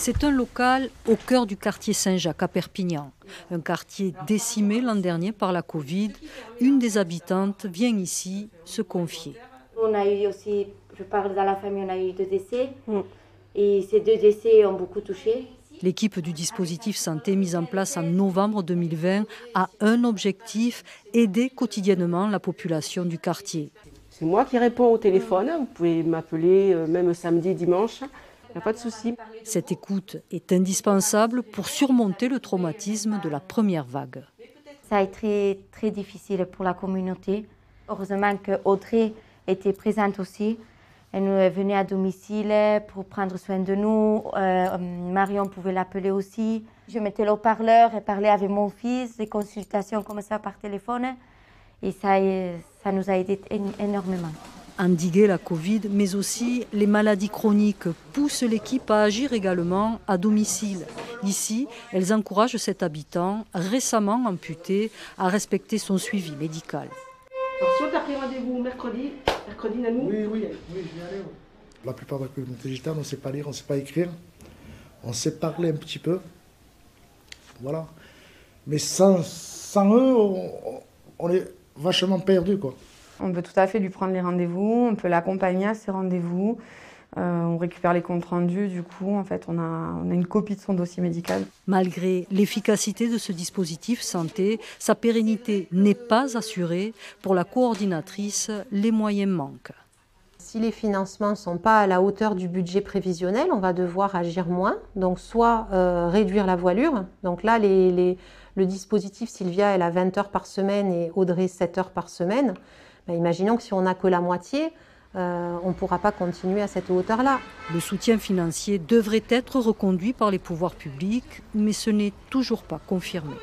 C'est un local au cœur du quartier Saint-Jacques à Perpignan. Un quartier décimé l'an dernier par la Covid. Une des habitantes vient ici se confier. On a eu aussi, je parle dans la famille, on a eu 2 décès. Et ces 2 décès ont beaucoup touché. L'équipe du dispositif santé mis en place en novembre 2020 a un objectif, aider quotidiennement la population du quartier. C'est moi qui réponds au téléphone, vous pouvez m'appeler même samedi, dimanche, il n'y a pas de souci. Cette écoute est indispensable pour surmonter le traumatisme de la première vague. Ça a été très difficile pour la communauté. Heureusement qu'Audrey était présente aussi. Elle nous venait à domicile pour prendre soin de nous. Marion pouvait l'appeler aussi. Je mettais le haut-parleur et parlais avec mon fils, des consultations comme ça par téléphone. Et ça nous a aidé énormément. Endiguer la Covid, mais aussi les maladies chroniques, poussent l'équipe à agir également à domicile. Ici, elles encouragent cet habitant, récemment amputé, à respecter son suivi médical. Alors, si on t'a pris rendez-vous mercredi Nanou? Oui, je vais aller. La plupart de la communauté gitane, on ne sait pas lire, on ne sait pas écrire. On sait parler un petit peu. Voilà. Mais sans eux, on est vachement perdus, quoi. On peut tout à fait lui prendre les rendez-vous, on peut l'accompagner à ses rendez-vous. On récupère les comptes rendus, du coup, en fait, on a une copie de son dossier médical. Malgré l'efficacité de ce dispositif santé, sa pérennité n'est pas assurée. Pour la coordinatrice, les moyens manquent. Si les financements ne sont pas à la hauteur du budget prévisionnel, on va devoir agir moins. Donc, soit réduire la voilure. Donc là, le dispositif Sylvia, elle a 20 heures par semaine et Audrey 7 heures par semaine. Ben, imaginons que si on n'a que la moitié, on ne pourra pas continuer à cette hauteur-là. Le soutien financier devrait être reconduit par les pouvoirs publics, mais ce n'est toujours pas confirmé.